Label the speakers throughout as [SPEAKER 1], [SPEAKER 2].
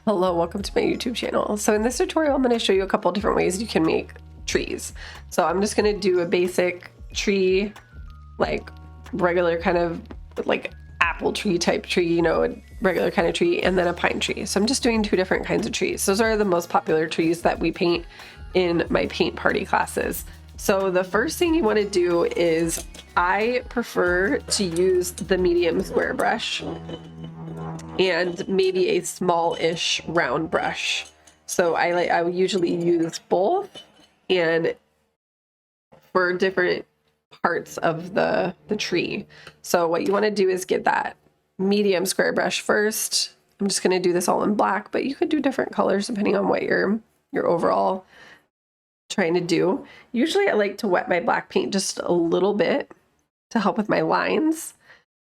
[SPEAKER 1] Hello, welcome to my YouTube channel. So in this tutorial, I'm going to show you a couple different ways you can make trees. So I'm just going to do a basic tree, like regular kind of like apple tree type tree, you know, a regular kind of tree, and then a pine tree. So I'm just doing two different kinds of trees. Those are the most popular trees that we paint in my paint party classes. So the first thing you want to do is I prefer to use the medium square brush and maybe a small-ish round brush. So I would usually use both, and for different parts of the tree. So what you want to do is get that medium square brush first. I'm just going to do this all in black, but you could do different colors depending on what you're overall trying to do. Usually I like to wet my black paint just a little bit to help with my lines.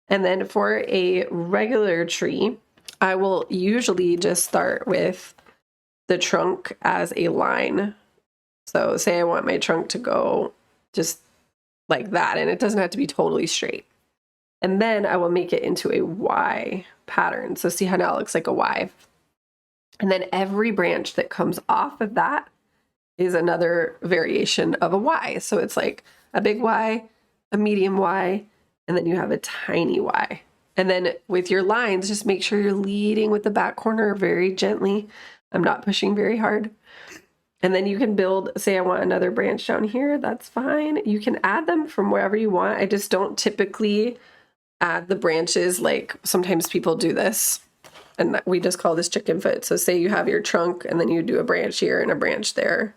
[SPEAKER 1] And then for a regular tree, I will usually just start with the trunk as a line. So say I want my trunk to go just like that, and it doesn't have to be totally straight. And then I will make it into a Y pattern. So see how now it looks like a Y. And then every branch that comes off of that is another variation of a Y. So it's like a big Y, a medium Y, and then you have a tiny Y. And then with your lines, just make sure you're leading with the back corner very gently. I'm not pushing very hard. And then you can build, say I want another branch down here, that's fine. You can add them from wherever you want. I just don't typically add the branches like sometimes people do this. And we just call this chicken foot. So say you have your trunk and then you do a branch here and a branch there.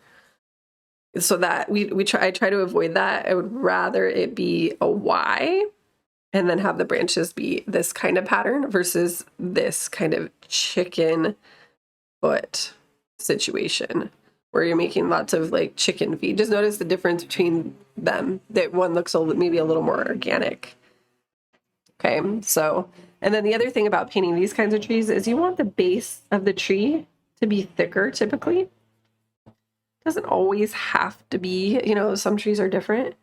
[SPEAKER 1] So that I try to avoid that. I would rather it be a Y and then have the branches be this kind of pattern versus this kind of chicken foot situation where you're making lots of like chicken feet. Just notice the difference between them, that one looks maybe a little more organic. Okay, so, and then the other thing about painting these kinds of trees is you want the base of the tree to be thicker typically. Doesn't always have to be, you know, some trees are different.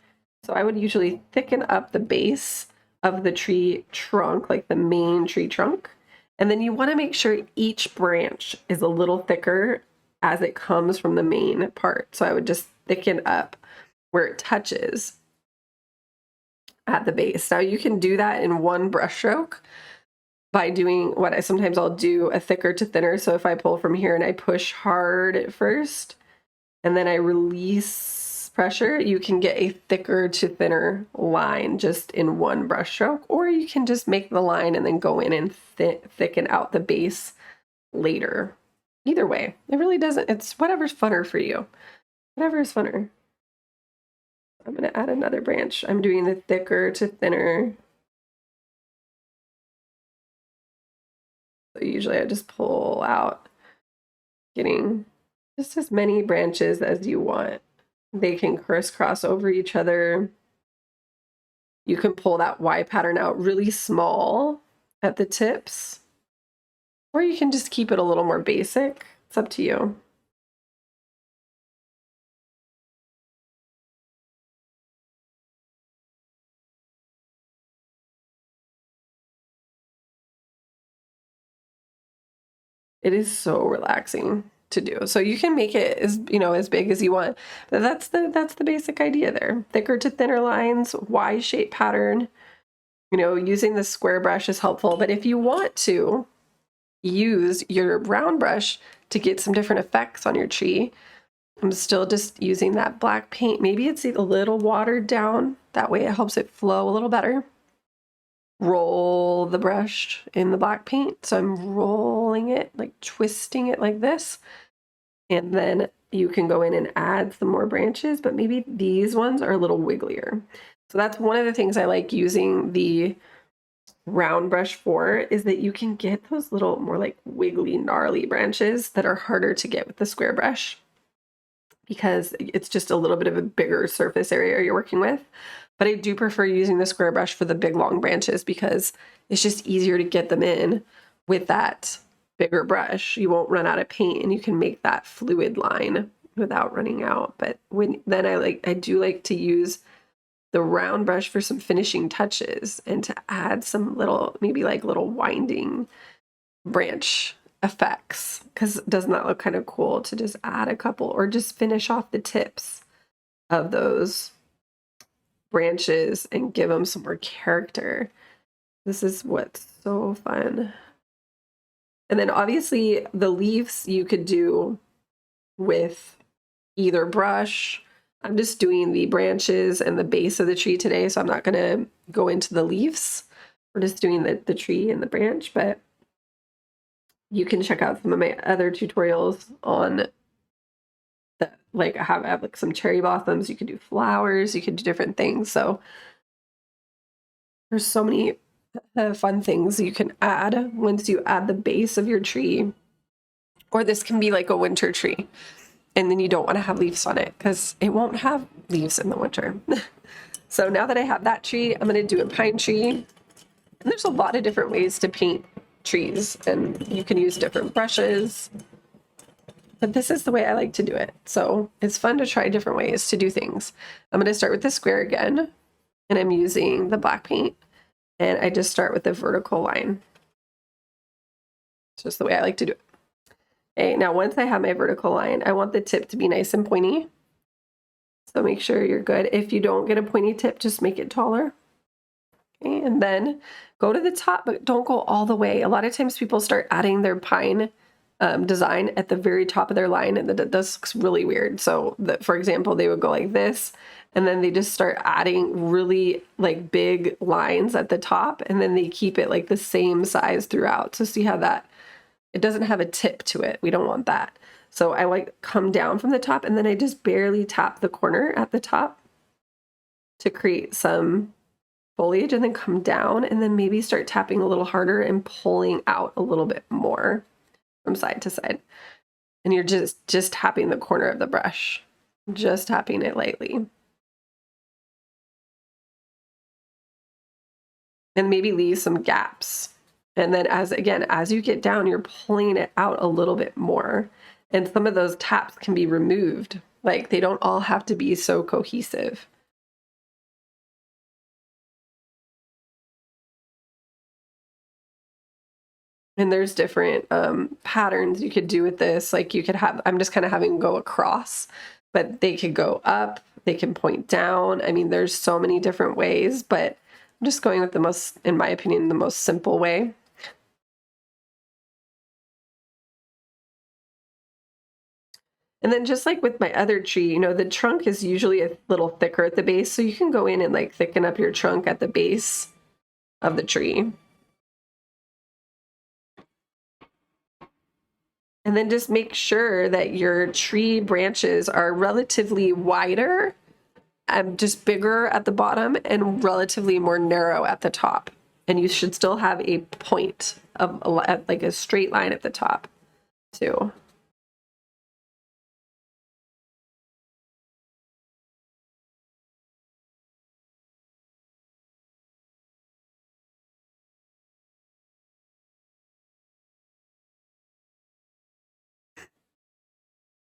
[SPEAKER 1] So I would usually thicken up the base of the tree trunk, like the main tree trunk. And then you want to make sure each branch is a little thicker as it comes from the main part. So I would just thicken up where it touches at the base. Now you can do that in one brush stroke by doing what I'll do a thicker to thinner. So if I pull from here and I push hard at first, and then I release pressure, you can get a thicker to thinner line just in one brush stroke, or you can just make the line and then go in and thicken out the base later. Either way, it really doesn't, it's whatever's funner for you. Whatever is funner. I'm going to add another branch. I'm doing the thicker to thinner. So usually I just pull out, getting just as many branches as you want. They can crisscross over each other. You can pull that Y pattern out really small at the tips, or you can just keep it a little more basic. It's up to you. It is so relaxing to do. So you can make it as, you know, as big as you want. But that's the basic idea there. Thicker to thinner lines, Y-shaped pattern. You know, using the square brush is helpful, but if you want to use your round brush to get some different effects on your tree, I'm still just using that black paint. Maybe it's a little watered down. That way it helps it flow a little better. Roll the brush in the black paint. So I'm rolling it, like twisting it like this. And then you can go in and add some more branches, but maybe these ones are a little wigglier. So that's one of the things I like using the round brush for, is that you can get those little more like wiggly, gnarly branches that are harder to get with the square brush because it's just a little bit of a bigger surface area you're working with. But I do prefer using the square brush for the big long branches because it's just easier to get them in with that bigger brush. You won't run out of paint and you can make that fluid line without running out. But I do like to use the round brush for some finishing touches and to add some little, maybe like little winding branch effects, because doesn't that look kind of cool to just add a couple or just finish off the tips of those branches and give them some more character. This is what's so fun. And then obviously the leaves you could do with either brush. I'm just doing the branches and the base of the tree today, so I'm not going to go into the leaves. We're just doing the tree and the branch, but you can check out some of my other tutorials on that. Like I have like some cherry blossoms, you could do flowers, you could do different things. So there's so many fun things you can add once you add the base of your tree. Or this can be like a winter tree, and then you don't want to have leaves on it because it won't have leaves in the winter. So now that I have that tree, I'm going to do a pine tree. And there's a lot of different ways to paint trees, and you can use different brushes. But this is the way I like to do it. So it's fun to try different ways to do things. I'm going to start with the square again, and I'm using the black paint. And I just start with the vertical line. It's just the way I like to do it. Okay, now once I have my vertical line, I want the tip to be nice and pointy. So make sure you're good. If you don't get a pointy tip, just make it taller. Okay, and then go to the top, but don't go all the way. A lot of times people start adding their pine design at the very top of their line, and that looks really weird. So for example, they would go like this, and then they just start adding really like big lines at the top, and then they keep it like the same size throughout. So see how that, it doesn't have a tip to it. We don't want that. So I like come down from the top, and then I just barely tap the corner at the top to create some foliage, and then come down, and then maybe start tapping a little harder and pulling out a little bit more from side to side. And you're just tapping the corner of the brush, just tapping it lightly. And maybe leave some gaps. And then as you get down, you're pulling it out a little bit more. And some of those taps can be removed. Like they don't all have to be so cohesive. And there's different patterns you could do with this. Like you could have, I'm just kind of having go across, but they could go up, they can point down. I mean, there's so many different ways, but I'm just going with the most, in my opinion, the most simple way. And then just like with my other tree, you know, the trunk is usually a little thicker at the base, so you can go in and like thicken up your trunk at the base of the tree. And then just make sure that your tree branches are relatively wider, just bigger at the bottom, and relatively more narrow at the top. And you should still have a point of like a straight line at the top too.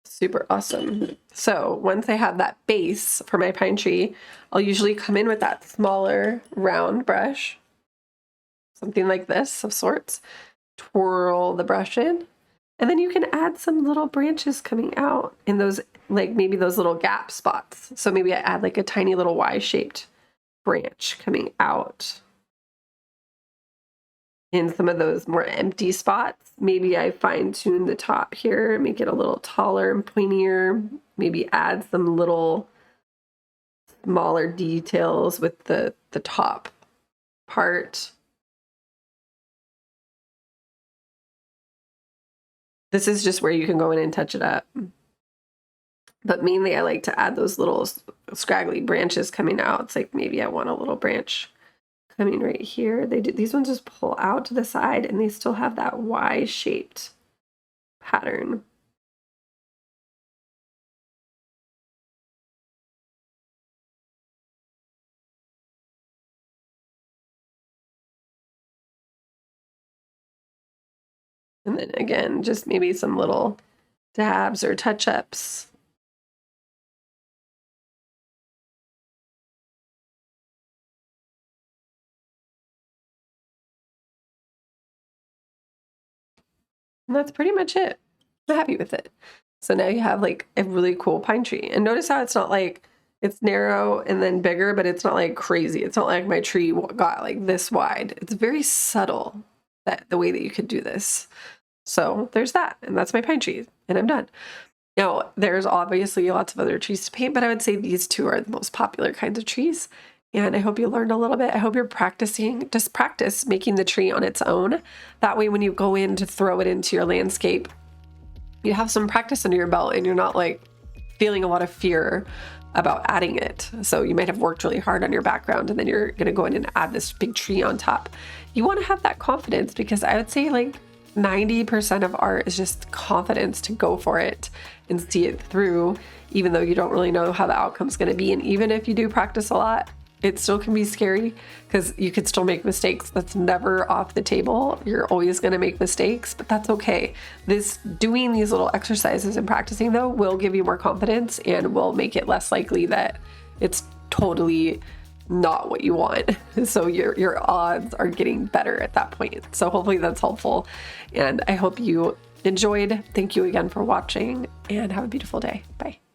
[SPEAKER 1] Super awesome. So once I have that base for my pine tree, I'll usually come in with that smaller round brush, something like this of sorts, twirl the brush in, and then you can add some little branches coming out in those, like maybe those little gap spots. So maybe I add like a tiny little Y-shaped branch coming out in some of those more empty spots. Maybe I fine tune the top here, make it a little taller and pointier, maybe add some little smaller details with the top part. This is just where you can go in and touch it up. But mainly I like to add those little scraggly branches coming out. It's like maybe I want a little branch coming right here. These ones just pull out to the side, and they still have that Y-shaped pattern. And then again, just maybe some little dabs or touch-ups. And that's pretty much it. I'm happy with it. So now you have like a really cool pine tree. And notice how it's not like, it's narrow and then bigger, but it's not like crazy. It's not like my tree got like this wide. It's very subtle, that the way that you could do this. So there's that. And that's my pine tree. And I'm done. Now, there's obviously lots of other trees to paint, but I would say these two are the most popular kinds of trees. And I hope you learned a little bit. I hope you're practicing, just practice making the tree on its own. That way, when you go in to throw it into your landscape, you have some practice under your belt and you're not like feeling a lot of fear about adding it. So you might have worked really hard on your background and then you're going to go in and add this big tree on top. You want to have that confidence, because I would say like 90% of art is just confidence to go for it and see it through, even though you don't really know how the outcome's going to be. And even if you do practice a lot, it still can be scary because you could still make mistakes. That's never off the table. You're always going to make mistakes, but that's okay. Doing these little exercises and practicing though will give you more confidence and will make it less likely that it's totally not what you want. So your odds are getting better at that point. So hopefully that's helpful. And I hope you enjoyed. Thank you again for watching and have a beautiful day. Bye.